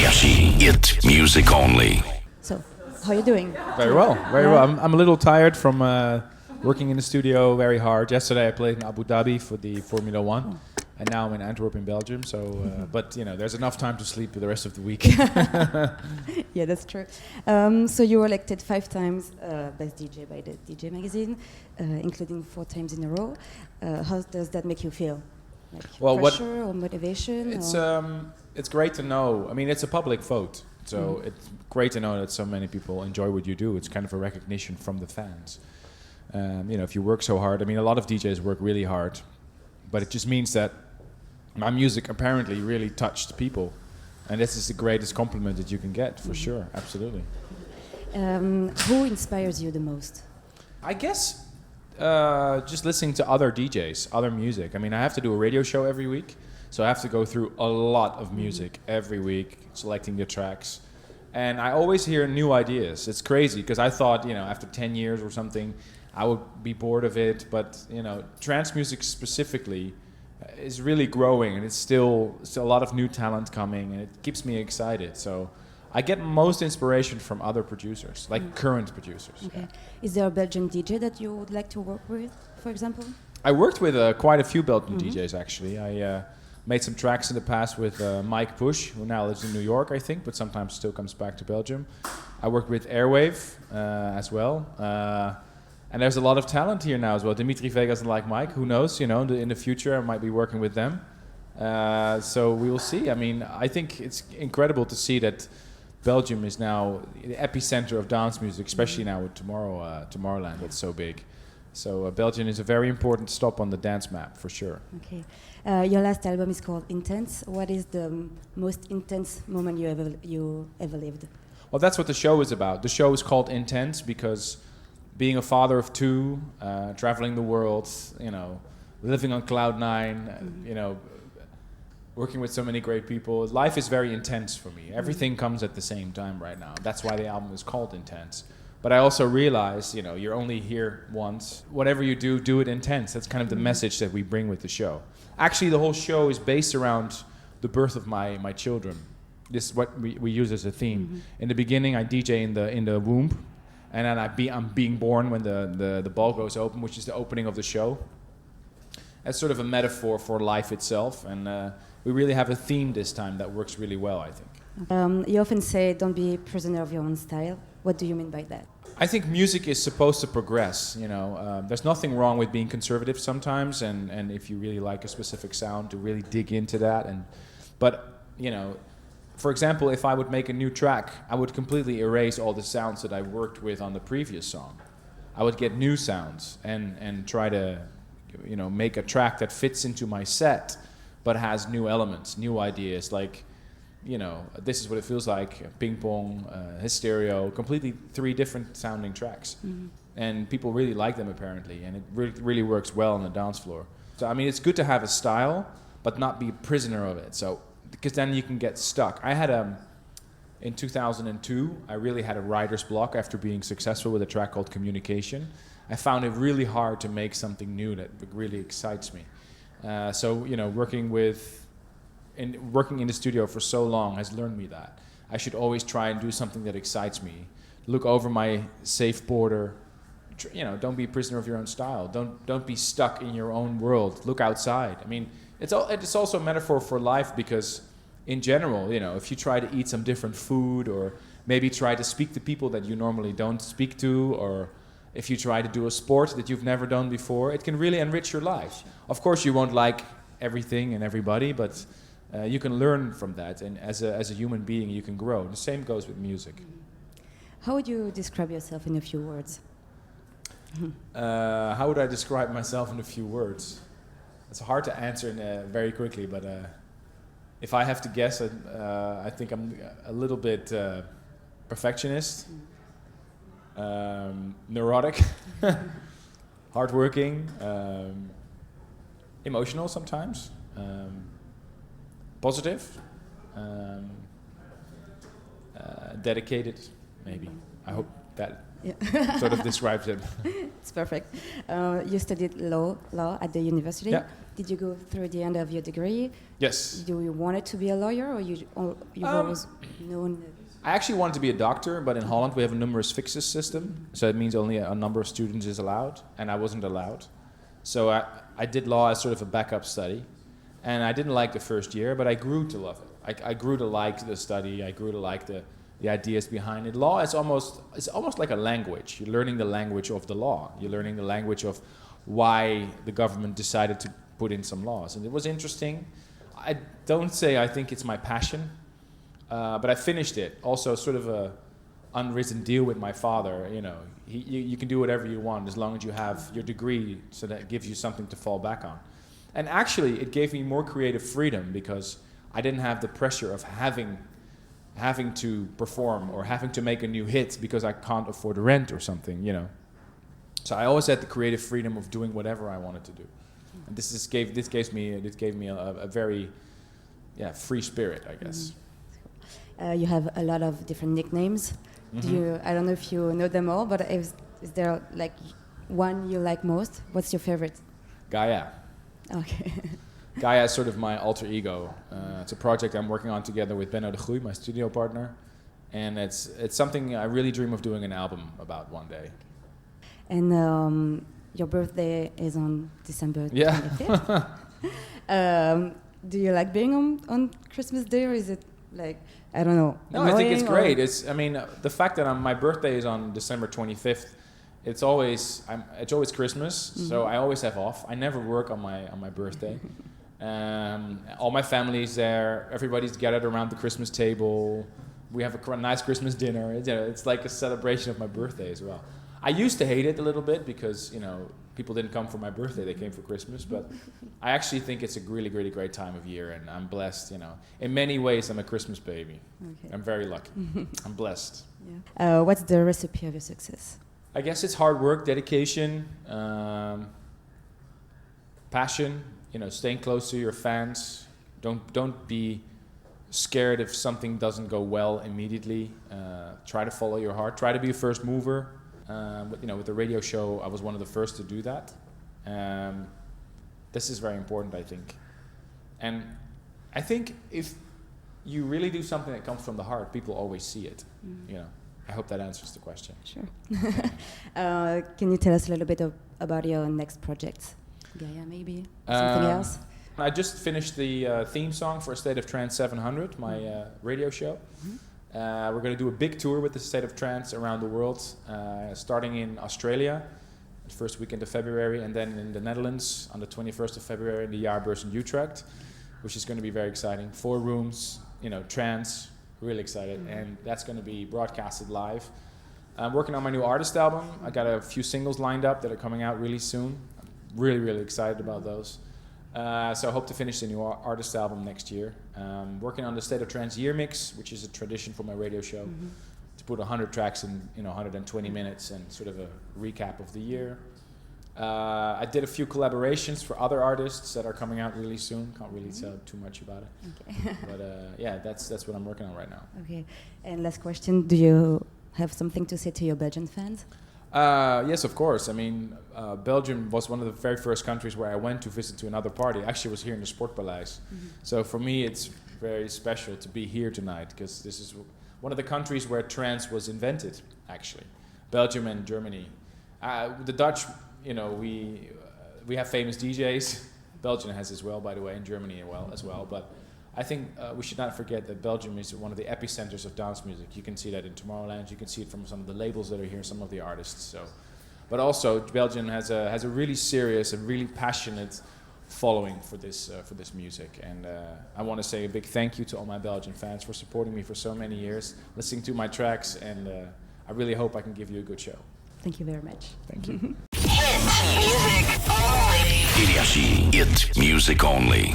NRJ, it music only. So, how are you doing? Very well, very well. I'm a little tired from working in the studio very hard. Yesterday I played in Abu Dhabi for the Formula One, and now I'm in Antwerp in Belgium. So, but you know, there's enough time to sleep for the rest of the week. Yeah, that's true. So you were elected 5 times best DJ by the DJ magazine, including 4 times in a row. How does that make you feel? Like pressure or motivation? It's great to know. I mean, it's a public vote, so it's great to know that so many people enjoy what you do. It's kind of a recognition from the fans. You know, if you work so hard, I mean, a lot of DJs work really hard, but it just means that my music apparently really touched people, and this is the greatest compliment that you can get, for sure, absolutely. Who inspires you the most? I guess just listening to other DJs, other music. I mean, I have to do a radio show every week, so I have to go through a lot of music every week, selecting the tracks. And I always hear new ideas. It's crazy, because I thought, you know, after 10 years or something, I would be bored of it. But, you know, trance music specifically is really growing, and it's still a lot of new talent coming, and it keeps me excited. So I get most inspiration from other producers, like current producers. Okay. Is there a Belgian DJ that you would like to work with, for example? I worked with quite a few Belgian DJs, actually. I made some tracks in the past with Mike Push, who now lives in New York, I think, but sometimes still comes back to Belgium. I worked with Airwave as well. And there's a lot of talent here now as well. Dimitri Vegas and like Mike, who knows, you know, in the future I might be working with them. So we will see. I mean, I think it's incredible to see that Belgium is now the epicenter of dance music, especially now with Tomorrowland, that's so big. So Belgium is a very important stop on the dance map, for sure. Okay. Your last album is called Intense. What is the most intense moment you ever lived? Well, that's what the show is about. The show is called Intense because being a father of 2, traveling the world, you know, living on cloud 9, you know, working with so many great people, life is very intense for me. Everything comes at the same time right now. That's why the album is called Intense. But I also realize, you know, you're only here once. Whatever you do, do it intense. That's kind of the message that we bring with the show. Actually, the whole show is based around the birth of my children. This is what we use as a theme. In the beginning, I DJ in the womb, and then I'm being born when the ball goes open, which is the opening of the show. That's sort of a metaphor for life itself, and we really have a theme this time that works really well, I think. You often say, don't be a prisoner of your own style. What do you mean by that? I think music is supposed to progress, you know. There's nothing wrong with being conservative sometimes, and if you really like a specific sound, to really dig into that. But, you know, for example, if I would make a new track, I would completely erase all the sounds that I worked with on the previous song. I would get new sounds and try to, you know, make a track that fits into my set, but has new elements, new ideas, like, you know, this is what it feels like, Ping Pong, Hysterio, completely 3 different sounding tracks. And people really like them apparently, and it really works well on the dance floor. So, I mean, it's good to have a style, but not be a prisoner of it. So, because then you can get stuck. I had in 2002, I really had a writer's block after being successful with a track called Communication. I found it really hard to make something new that really excites me. So, you know, working in the studio for so long has learned me that I should always try and do something that excites me. Look over my safe border. You know, don't be a prisoner of your own style. Don't be stuck in your own world. Look outside. I mean, it's also a metaphor for life, because in general, you know, if you try to eat some different food, or maybe try to speak to people that you normally don't speak to, or if you try to do a sport that you've never done before, it can really enrich your life. Of course, you won't like everything and everybody, but you can learn from that, and as a human being, you can grow. The same goes with music. How would you describe yourself in a few words? How would I describe myself in a few words? It's hard to answer very quickly, but if I have to guess, I think I'm a little bit perfectionist, neurotic, hardworking, emotional sometimes, positive, dedicated, maybe. I hope that Yeah. Sort of describes it. It's perfect. You studied law at the university. Yeah. Did you go through the end of your degree? Yes. Do you wanted to be a lawyer, or you've always known? I actually wanted to be a doctor, but in Holland we have a numerus fixus system, so it means only a number of students is allowed, and I wasn't allowed. So I did law as sort of a backup study, and I didn't like the first year, but I grew to love it. I grew to like the study. I grew to like the ideas behind it. Law is almost like a language. You're learning the language of the law. You're learning the language of why the government decided to put in some laws, and it was interesting. I don't say I think it's my passion. But I finished it. Also, sort of a unwritten deal with my father. You know, you can do whatever you want as long as you have your degree, so that gives you something to fall back on. And actually, it gave me more creative freedom because I didn't have the pressure of having to perform or having to make a new hit because I can't afford the rent or something. You know, so I always had the creative freedom of doing whatever I wanted to do. And this gave me a very free spirit, I guess. You have a lot of different nicknames. Mm-hmm. I don't know if you know them all, but is there like one you like most? What's your favorite? Gaia. Okay. Gaia is sort of my alter ego. It's a project I'm working on together with Benno de Groei, my studio partner, and it's something I really dream of doing an album about one day. And your birthday is on December 25th. Yeah. Do you like being on Christmas Day, or is it like, I don't know? No, I think it's great. The fact that my birthday is on December 25th. It's always Christmas, so I always have off. I never work on my birthday. All my family's there. Everybody's gathered around the Christmas table. We have a nice Christmas dinner. It's like a celebration of my birthday as well. I used to hate it a little bit because people didn't come for my birthday; they came for Christmas. But I actually think it's a really, really great time of year, and I'm blessed. In many ways, I'm a Christmas baby. Okay. I'm very lucky. I'm blessed. Yeah. What's the recipe of your success? I guess it's hard work, dedication, passion. Staying close to your fans. Don't be scared if something doesn't go well immediately. Try to follow your heart. Try to be a first mover. With the radio show, I was one of the first to do that. This is very important, I think. And I think if you really do something that comes from the heart, people always see it. I hope that answers the question. Sure. Can you tell us a little bit about your next project? Gaia, maybe? Something else? I just finished the theme song for State of Trance 700, my radio show. Mm-hmm. We're going to do a big tour with the State of Trance around the world, starting in Australia, the first weekend of February, and then in the Netherlands on the 21st of February in the Jaarbeurs in Utrecht, which is going to be very exciting. 4 rooms, trance. Really excited, and that's going to be broadcasted live. I'm working on my new artist album. I got a few singles lined up that are coming out really soon. I'm really, really excited about those. So I hope to finish the new artist album next year. Working on the State of Trance year mix, which is a tradition for my radio show, to put 100 tracks in 120 minutes and sort of a recap of the year. I did a few collaborations for other artists that are coming out really soon. Can't really tell too much about it. Okay. But that's what I'm working on right now. Okay. And last question, do you have something to say to your Belgian fans? Yes, of course. I mean, Belgium was one of the very first countries where I went to visit to another party. Actually, I was here in the Sportpaleis. So for me, it's very special to be here tonight because this is one of the countries where trance was invented, actually. Belgium and Germany. The Dutch... we have famous DJs. Belgium has as well, by the way, and Germany as well. But I think we should not forget that Belgium is one of the epicenters of dance music. You can see that in Tomorrowland. You can see it from some of the labels that are here, some of the artists. So, but also Belgium has a really serious and really passionate following for this music. And I want to say a big thank you to all my Belgian fans for supporting me for so many years, listening to my tracks, and I really hope I can give you a good show. Thank you very much. Thank you. NRJ, It Music Only.